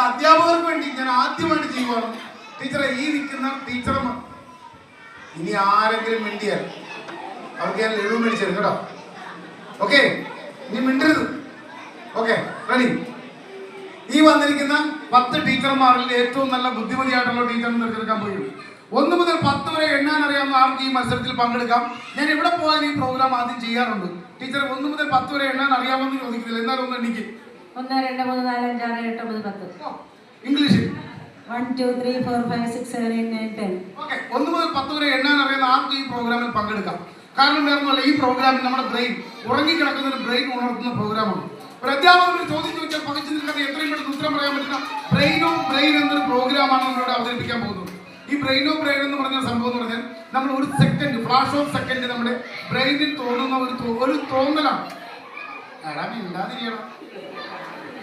അധ്യാപകർക്ക് വേണ്ടി ഞാൻ ആദ്യമായിട്ട് ചെയ്യുവാണ്. ടീച്ചറെ, ഈ നിൽക്കുന്ന ടീച്ചർമാർ ഇനി ആരെങ്കിലും മിണ്ടിയാൽ അവർക്ക് ഞാൻ ലഡു മേടിച്ചു കേട്ടോ. ഓക്കെ, ഇനി മിണ്ടരുത്. Okay, ready? ഈ വന്നിരിക്കുന്ന 10 ടീച്ചർമാരിൽ ഏറ്റവും നല്ല ബുദ്ധിമതിയായിട്ടുള്ള ടീച്ചറിനെ തിരഞ്ഞെടുക്കാൻ പോയി. 1 മുതൽ 10 വരെ എണ്ണാൻ അറിയാവുന്ന ആർക്ക് ഈ മത്സരത്തിൽ പങ്കെടുക്കാം. ഞാൻ എവിടെ പോയാലും ഈ പ്രോഗ്രാം ആദ്യം ചെയ്യാറുണ്ട്. ടീച്ചർ 1 മുതൽ 10 വരെ എണ്ണാൻ അറിയാമെന്ന് ചോദിക്കുന്നില്ല, എന്നാലും ഒന്ന് എണ്ണിക്ക്. 1 2 3 4 5 6 7 8 9 10. ഇംഗ്ലീഷിൽ 1 2 3 4 5 6 7 8 9 10. ഓക്കെ, 1 മുതൽ 10 വരെ എണ്ണാൻ അറിയാവുന്ന ആർക്ക് ഈ പ്രോഗ്രാമിൽ പങ്കെടുക്കാം. കാരണം വേറൊന്നുമല്ല, ഈ പ്രോഗ്രാമിൽ നമ്മുടെ ബ്രെയിൻ ഉറങ്ങിക്കിടക്കുന്ന ഒരു ബ്രെയിൻ ഉണർത്തുന്ന പ്രോഗ്രാമാണ്. ഒരു അധ്യാപകർ ചോദ്യം ചോദിച്ചാൽ പകച്ചു നിൽക്കാതെ എത്രയും പെട്ടെന്ന് ഉത്തരം പറയാൻ പറ്റുന്ന ബ്രെയിൻ ഓഫ് ബ്രെയിൻ എന്നൊരു പ്രോഗ്രാമാണ് നമ്മളിവിടെ അവതരിപ്പിക്കാൻ പോകുന്നത്. ഈ ബ്രെയിൻ ഓഫ് ബ്രെയിൻ എന്ന് പറഞ്ഞ സംഭവം എന്ന് പറഞ്ഞാൽ നമ്മൾ ഒരു സെക്കൻഡ്, ഫ്ലാഷ് ഓഫ് സെക്കൻഡ് നമ്മുടെ ബ്രെയിനിൽ തോന്നുന്ന ഒരു തോന്നലാണ്. എടാ മിണ്ടാതിരിക്കണം,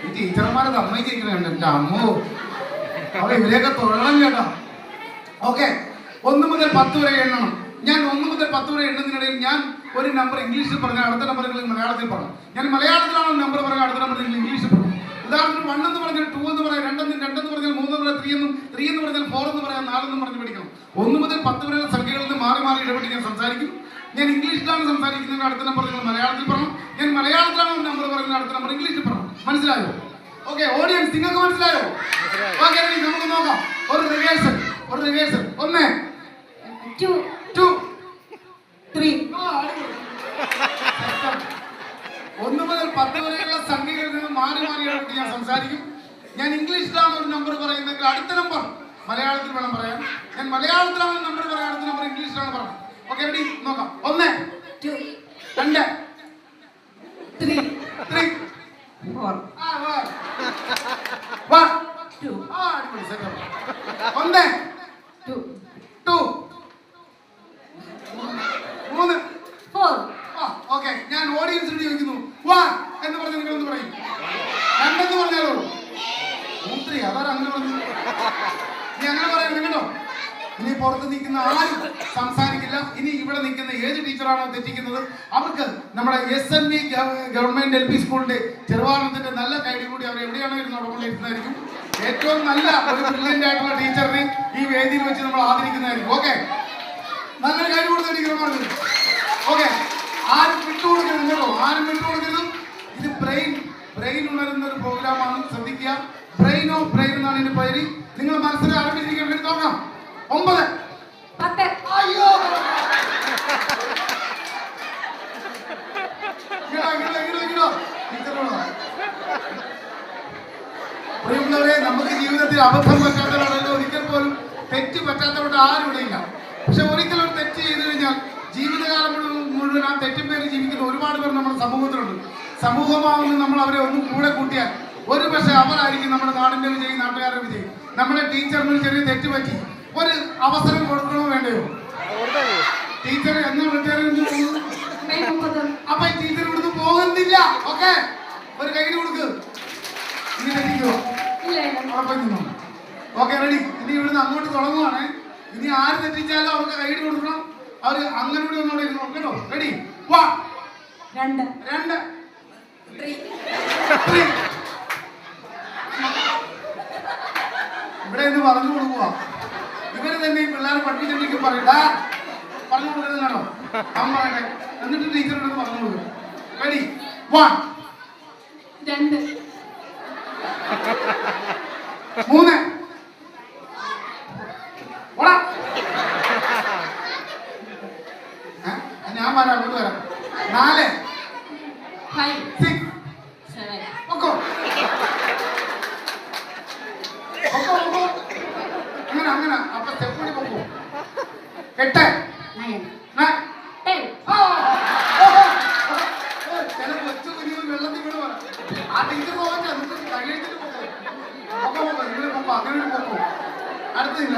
ഈ ടീച്ചർമാരെ സമ്മതിച്ചിരിക്കണുണ്ട്. എൻ്റെ അമ്മോ, അവ ഇവരെയൊക്കെ തൊഴണം കേട്ടോ. ഓക്കെ, 1 മുതൽ 10 വരെ എണ്ണണം. ഞാൻ 1 മുതൽ 10 വരെ എണ്ണുന്നതിനിടയിൽ ഞാൻ ഒരു നമ്പർ ഇംഗ്ലീഷിൽ പറഞ്ഞാൽ അടുത്ത നമ്പർ നിങ്ങൾ മലയാളത്തിൽ പറഞ്ഞു. ഞാൻ മലയാളത്തിലാണ് നമ്പർ പറഞ്ഞാൽ അടുത്ത നമ്പർ നിങ്ങൾ ഇംഗ്ലീഷിൽ പറഞ്ഞു. ഉദാഹരണത്തിന് 1 എന്ന് പറഞ്ഞാൽ 2 എന്ന് പറയാം, 2 എന്ന് പറഞ്ഞാൽ 3 എന്ന് പറയാം, 3 എന്ന് പറഞ്ഞാൽ 4 എന്ന് പറയാം, 4 എന്ന് പറഞ്ഞ് പഠിക്കണം. 1 മുതൽ 10 വരെയുള്ള സംഖ്യകളിൽ നിന്ന് മാറി മാറി ഇടപെട്ട് ഞാൻ സംസാരിക്കും. ഞാൻ ഇംഗ്ലീഷിലാണ് സംസാരിക്കുന്നത്, അടുത്ത നമ്പർ നിങ്ങൾ മലയാളത്തിൽ പറഞ്ഞു. ഞാൻ മലയാളത്തിലാണ് ഒരു നമ്പർ പറയുന്നത്, അടുത്ത നമ്പർ ഇംഗ്ലീഷിൽ പറഞ്ഞു. മനസ്സിലായോ? ഓക്കെ, ഓഡിയൻസ് നിങ്ങൾക്ക് മനസ്സിലായോ? ഓക്കെ, നമുക്ക് നോക്കാം. ഒരു റിഹേഴ്സൽ 1 2 3. 1 മുതൽ 10 വരെയുള്ള സംഖ്യകളിൽ നിന്ന് മാറി മാറി ഇടപെട്ട് ഞാൻ സംസാരിക്കും. ഞാൻ ഇംഗ്ലീഷിലാണ് ഒരു നമ്പർ പറയുന്നെങ്കിൽ അടുത്ത നമ്പർ മലയാളത്തിൽ വേണം പറയാൻ. ഞാൻ മലയാളത്തിലാണ് നമ്പർ പറയാൻ, അടുത്ത നമ്പർ ഇംഗ്ലീഷിലാണ് പറയാം. Okay, ready? നോക്കാം. 1 2 3 4 1 2 1 2 2 3 4. ഓക്കെ, ഞാൻ ഓഡിയൻസിനോട് ചോദിക്കുന്നു, 1 എന്ന് പറഞ്ഞ് നിങ്ങളൊന്ന് പറയും. 2 എന്ന് പറഞ്ഞാലോ? 3 അതാരും അങ്ങനെ പറഞ്ഞു. ഇനി അങ്ങനെ പറയുന്നത് കേട്ടോ. ഇനി പുറത്ത് നിൽക്കുന്ന ആരും സംസാരിക്കില്ല. ഇനി ഇവിടെ നിൽക്കുന്ന ഏത് ടീച്ചറാണോ തെറ്റിക്കുന്നത് അവർക്ക് നമ്മുടെ SNV ഗവൺമെന്റ് LP സ്കൂളിന്റെ ചെറുവാണത്തിന്റെ നല്ല കൈഡി കൂടി അവർ എവിടെയാണോ ഇരുന്ന് അവിടെ ഇരുന്നായിരിക്കും. ഏറ്റവും നല്ല ഒരു ബ്രില്യന്റ് ആയിട്ടുള്ള ടീച്ചറിനെ ഈ വേദിയിൽ വെച്ച് നമ്മൾ ആദരിക്കുന്നതായിരിക്കും. ഓക്കെ, നല്ലൊരു കൈഡി കൊടുത്ത ടീച്ചർമാർ. ഓക്കെ, ആരും വിട്ടുകൊടുക്കരുത് കേട്ടോ, ആരും വിട്ടുകൊടുക്കരുത്. ഇത് ബ്രെയിൻ ഉണരുന്ന ഒരു പ്രോഗ്രാമാണ്. ശ്രദ്ധിക്കുക, ബ്രെയിൻ ഓഫ് ബ്രെയിൻ എന്നാണ് ഇതിന്റെ പേര്. നിങ്ങൾ മനസ്സിൽ ആരംഭിച്ചിരിക്കാൻ വേണ്ടി നോക്കാം. 9 10. അയ്യോ, പ്രിയമുള്ളവരെ, നമുക്ക് ജീവിതത്തിൽ അബദ്ധം പറ്റാത്തവരാണല്ലോ. ഒരിക്കൽ പോലും തെറ്റ് പറ്റാത്തവരുടെ ആരും ഇവിടെയില്ല. പക്ഷെ ഒരിക്കലും ഒരു തെറ്റ് ചെയ്തു കഴിഞ്ഞാൽ ജീവിതകാലം മുഴുവൻ ആ തെറ്റും പേര് ജീവിക്കുന്ന ഒരുപാട് പേർ നമ്മുടെ സമൂഹത്തിലുണ്ട്. സമൂഹമാവുന്ന നമ്മൾ അവരെ ഒന്നും കൂടെ കൂട്ടിയാൽ ഒരു പക്ഷെ അവരായിരിക്കും നമ്മുടെ നാടിന്റെ വിജയി, നാട്ടുകാരുടെ വിജയി. നമ്മുടെ ടീച്ചറിന് ചെറിയ തെറ്റ് പറ്റി, ഒരു അവസരം കൊടുക്കണോ വേണ്ടയോ? ടീച്ചർ എന്ന് റിട്ടയർമെന്റ് അപ്പൊ ഈ ടീച്ചർ ഇവിടുന്ന് പോകുന്നില്ല. ഓക്കെ, ഒരു കൈയ്യിൽ കൊടുക്ക്. ഇനി തെറ്റിക്കോ? Okay, ready? ഇനി ഇവിടുന്ന് അങ്ങോട്ട് തുടങ്ങുവാണ്. ഇനി ആര് തെറ്റിച്ചാലും അവർക്ക് കൈയ്യിൽ കൊടുക്കണം. അവര് അങ്ങനെ കൂടി ഒന്നുകൂടെ ഇരുന്നോ കേട്ടോ. റെഡി? 1 2 3 ഇവിടെ നിന്ന് പറഞ്ഞു കൊടുക്കുക. ഇവര് തന്നെ ഈ പിള്ളേരെ പഠിപ്പിച്ചെങ്കിൽ പറയടാ പറഞ്ഞു കൊടുക്കുന്നതാണോ? അവൻ പറയട്ടെ, എന്നിട്ട് ടീച്ചറോട് പറഞ്ഞു കൊടുക്കും. റെഡി? 1 2 3 ഞാൻ വരാം, അങ്ങോട്ട് വരാം. 4 5 6 7. ഒക്കോ അങ്ങനെ അപ്പൊ സ്റ്റെപ്പ് കൂടി പൊക്കോ. 8 9 9 10. ചില കൊച്ചു കുഞ്ഞുങ്ങൾ വെള്ളത്തിൽ വീണ് പറയാം. ആ ടീച്ചർ പോകട്ടെ, എന്നിട്ട് കഴിച്ചിട്ട് പൊക്കോ. ഇവിടെ പൊക്കോ, അങ്ങനെ പൊക്കോ. അടുത്തില്ല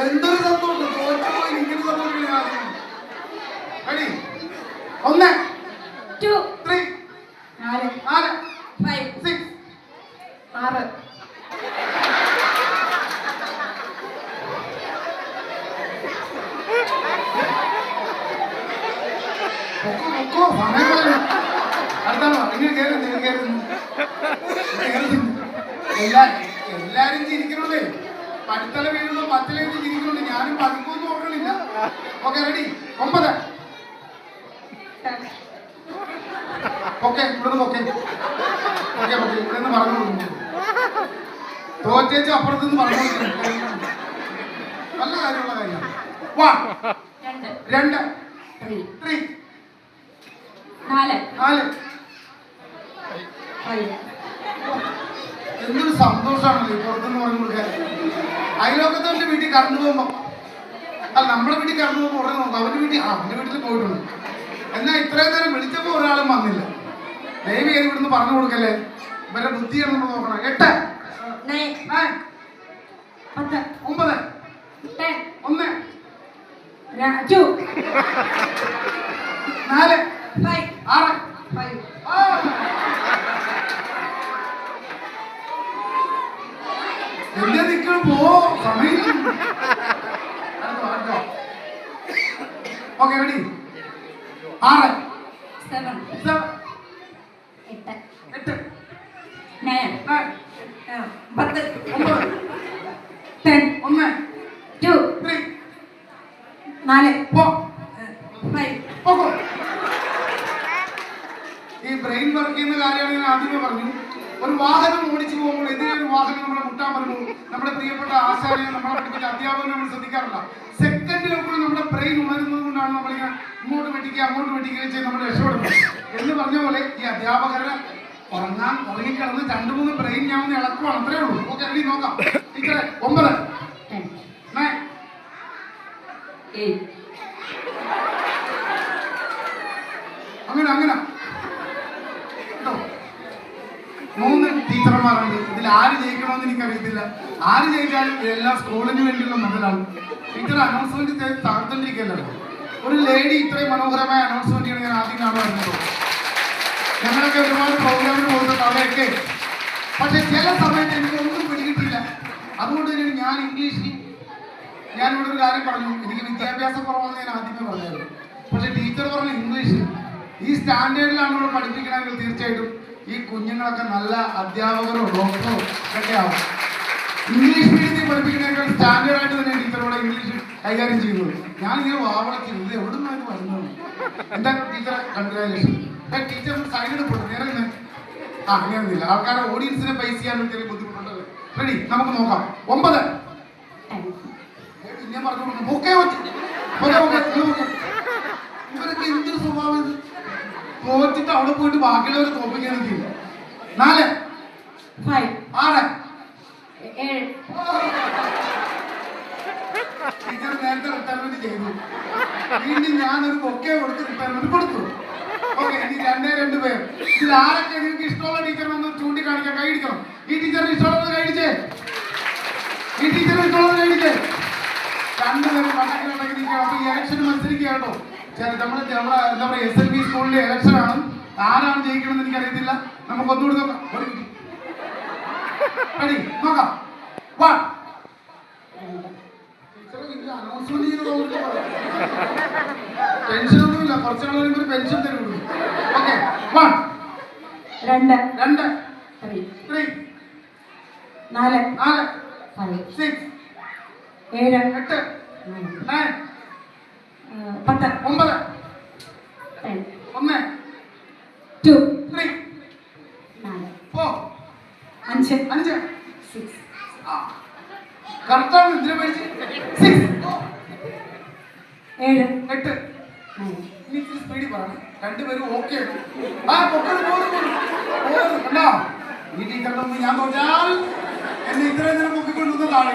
എന്തൊരു സന്തോഷം. തോറ്റുപോയി ഇങ്ങനെ സന്തോഷം. റെഡി? 1 2 3 4 5 6 6. സമയം അടുത്താണോ? ഇങ്ങനെ കയറുന്നു. എല്ലാരും ചിരിക്കണോണ്ടേ പഠിത്തല വീഴുമ്പോ പത്തിലേക്ക് ചിരിക്കണുണ്ട്. ഞാനും പഠിക്കുമെന്ന് നോക്കണില്ല. Okay ready 9. ഓക്കെ ഇവിടുന്ന് ഓക്കെ ഓക്കെ ഓക്കെ ഇവിടെ നിന്ന് പറഞ്ഞു കൊടുക്കുന്നു. തോറ്റേച്ച് അപ്പുറത്തുനിന്ന് പറഞ്ഞു കൊടുക്കുന്നു. നല്ല കാര്യമുള്ള കാര്യമാണ്. 1 2 3 4 എന്തൊരു സന്തോഷമാണല്ലോ ഈ പുറത്തുനിന്ന് പറഞ്ഞു കൊടുക്കാൻ. അയലോക്കത്തവന്റെ വീട്ടിൽ കറന്നു പോകുമ്പോ അല്ല നമ്മുടെ വീട്ടിൽ കറന്നു പോകുമ്പോൾ ഉടനെ നോക്കും അവന്റെ വീട്ടിൽ പോയിട്ടുണ്ട്. എന്നാൽ ഇത്രയും നേരം വിളിച്ചപ്പോ ഒരാളും വന്നില്ല. ദയവ് ചെയ്ത് ഇവിടുന്ന് പറഞ്ഞു കൊടുക്കല്ലേ. ഇവരുടെ ബുദ്ധിയാണ് നമ്മൾ നോക്കണം. 8 9 10 9 1 2 4 5 6 എന്റെ നിൽക്കണം പോ സമയം. ഓക്കെ റെഡി 6 7 8 8 9 10 9 10 1 2 3 4 4 5 പോകോ. ഈ ബ്രെയിൻ വർക്ക് ചെയ്യുന്ന കാര്യമാണ് ഞാൻ ആദ്യമേ പറഞ്ഞു. ഒരു വാഹനം ഓടിച്ചു പോകുമ്പോൾ എതിരെ ഒരു വാഹനം നമ്മളെ മുട്ടാൻ വരുമ്പോൾ നമ്മുടെ പ്രിയപ്പെട്ട ആശാരിയെ നമ്മളെ പഠിപ്പിച്ച അധ്യാപകനെ നമ്മൾ ശ്രദ്ധിക്കാറില്ല. സെക്കൻഡുകൾക്കുള്ളിൽ നമ്മുടെ ബ്രെയിൻ ഉണരുന്നത് കൊണ്ടാണ് നമ്മളിങ്ങനെ ഇങ്ങോട്ട് വെട്ടിക്കുകയും ചെയ്ത് നമ്മൾ രക്ഷപ്പെടുന്നത് എന്ന് പറഞ്ഞ പോലെ ഈ അധ്യാപകരെ ഉറങ്ങിക്കിടന്ന് 2-3 ബ്രെയിൻ ഞാൻ ഒന്ന് ഇളക്കുവാണ്. അത്രേ ഉള്ളൂ. ഓക്കെ റെഡി നോക്കാം. ടീച്ചറെ 9 9 8 അങ്ങനെ 3 ടീച്ചർമാരുണ്ട്. ഇതിൽ ആര് ജയിക്കണമെന്ന് എനിക്കറിയത്തില്ല. ആര് ജയിച്ചാലും എല്ലാം സ്കൂളിന് വേണ്ടിയുള്ള മുതലാണ്. ടീച്ചർ അനൗൺസ്മെന്റ് ചെയ്ത് തകർത്തോണ്ടിരിക്കുകയല്ലോ. ഒരു ലേഡി ഇത്രയും മനോഹരമായ അനൗൺസ്മെന്റ് ചെയ്യണം ഞാൻ ആദ്യം കാണുമായിരുന്നു. ഞങ്ങളൊക്കെ ഒരുപാട് പ്രോഗ്രാമിന് പോകുന്നുണ്ട് അവിടെയൊക്കെ. പക്ഷെ ചില സമയത്ത് എനിക്കൊന്നും പിടികിട്ടില്ല. അതുകൊണ്ട് തന്നെ ഞാൻ ഇംഗ്ലീഷിൽ ഞാനിവിടെ ഒരു കാര്യം പറഞ്ഞു. എനിക്ക് വിദ്യാഭ്യാസം കുറവാണെന്ന് ഞാൻ ആദ്യമേ പറഞ്ഞായിരുന്നു. പക്ഷെ ടീച്ചർ പറഞ്ഞ ഇംഗ്ലീഷ് ഈ സ്റ്റാൻഡേർഡിലാണ് നമ്മൾ പഠിപ്പിക്കണമെങ്കിൽ തീർച്ചയായിട്ടും ഈ കുഞ്ഞുങ്ങളൊക്കെ നല്ല അധ്യാപകരോ ഡോക്ടറോ ഒക്കെ ആവും. ഇംഗ്ലീഷ് മീഡിയത്തിൽ പഠിപ്പിക്കുന്നതിനേക്കാൾ സ്റ്റാൻഡേർഡായിട്ട് തന്നെ ടീച്ചറോടെ ഇംഗ്ലീഷ് കൈകാര്യം ചെയ്യുന്നത്. ഞാനിങ്ങനെ വാവളച്ചിരുന്നത് എവിടെ നിന്നായിട്ട് വരുന്നത്. എന്താ ടീച്ചറെ കൺഗ്രാജുലേഷൻ. ടീച്ചർ സൈഡിൽ പോട്ടെ നേരെ നിന്ന് അങ്ങനെയൊന്നുമില്ല. ആൾക്കാരെ ഓഡിയൻസിനെ ഫേസ് ചെയ്യാൻ ചെറിയ ബുദ്ധിമുട്ടുണ്ട്. റെഡി നമുക്ക് നോക്കാം. 9 ഞാൻ പറഞ്ഞു കൊടുക്കുന്നു. ഓക്കെ ഇവരൊക്കെ എന്തൊരു സ്വഭാവം ഇത്. തോറ്റിട്ട് അവിടെ പോയിട്ട് ബാക്കിയുള്ളവരെ തോപ്പിക്കാൻ ചെയ്യും. 4 5 6 7 ടീച്ചർ നേരത്തെ റിട്ടയർമെന്റ് ചെയ്തു. വീണ്ടും ഞാനൊരു ബൊക്കെ കൊടുത്ത് റിട്ടയർമെന്റ് കൊടുത്തു. ഓക്കെ ഇനി 2 പേർ. ഇതിൽ ആരൊക്കെ നിങ്ങൾക്ക് ഇഷ്ടമുള്ള ടീച്ചർ ഒന്ന് ചൂണ്ടിക്കാണിക്കാൻ കൈയടിക്കണം. ഈ ടീച്ചറിന് ഇഷ്ടമുള്ളത് കൈയടിച്ചേ. ഈ ടീച്ചറിന് ഇഷ്ടമുള്ളത് കൈയടിച്ചേ. 2 പേരും കണക്കിലുണ്ടെങ്കിൽ നിൽക്കണം. അപ്പൊ ഈ ഇലക്ഷന് മത്സരിക്കുക കേട്ടോ. നമ്മളെ എന്താ പറയുക SLB സ്കൂളിലെ ഇലക്ഷൻ ആണ്. ആരാണ് ജയിക്കണമെന്ന് എനിക്കറിയത്തില്ല. നമുക്ക് ഒന്നുകൂടി നോക്കാം. റെഡി നോക്കാം. 1 ടെൻഷനൊന്നുമില്ല. കുറച്ച് നാൾ കഴിയുമ്പോൾ പെൻഷൻ തരുള്ളൂ. ഓക്കെ 1 2 2 3 3 4 4 5 6 7 8 9 10 9 10 1 2 3 4 4 5 5 6 കറക്റ്റാണ്. ഇതിനെ മേടിച്ച് 6 7 8 9 ഇനി ഇത്തിരി സ്പീഡിൽ പറയണം. 2 പേരും ഓക്കെ ആ പൊക്കോട് കണ്ടോ. ഈ ടീച്ചറിന്റെ മുമ്പ് ഞാൻ തോറ്റാൽ എന്നെ ഇത്രയും നേരം പൊക്കിക്കൊണ്ടുവന്ന് താഴെ.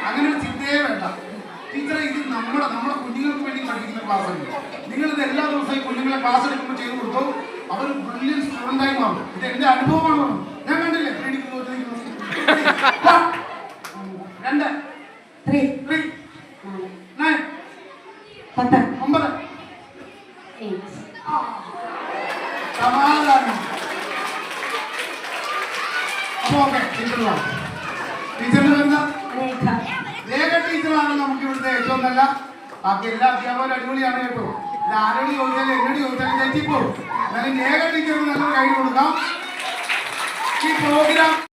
അങ്ങനെ ഒരു ചിന്തയെ വേണ്ട ടീച്ചറെ. ഇത് നമ്മുടെ കുഞ്ഞുങ്ങൾക്ക് വേണ്ടി പഠിപ്പിക്കുന്ന ക്ലാസ്സാണ്. നിങ്ങളിത് എല്ലാ ദിവസവും ഈ കുഞ്ഞുങ്ങളെ ക്ലാസ് എടുക്കുമ്പോൾ ചെയ്ത് കൊടുത്തോ അവർ ബ്രില്യൻ സ്റ്റുഡൻ്റായി മാറും. ഇത് എൻ്റെ അനുഭവമാണ്. ഞാൻ കണ്ടില്ലേ 2 3 3 9 10 9 8 സമാധാനം. അപ്പൊ ഓക്കെ ടീച്ചറിന്റെ വരുന്ന രേഖ ടീച്ചറാണ് നമുക്ക് ഇവിടുത്തെ ഏറ്റവും നല്ല. ബാക്കി എല്ലാ അധ്യാപകരും അടിപൊളിയാണ് കേട്ടോ. ഇത് ആരോട് ചോദിച്ചാലും എന്നോട് ചോദിച്ചാലും തെറ്റിപ്പോ. എന്നാലും രേഖ ടീച്ചറിന് നല്ലൊരു കൈ കൊടുക്കാം. ഈ പ്രോഗ്രാം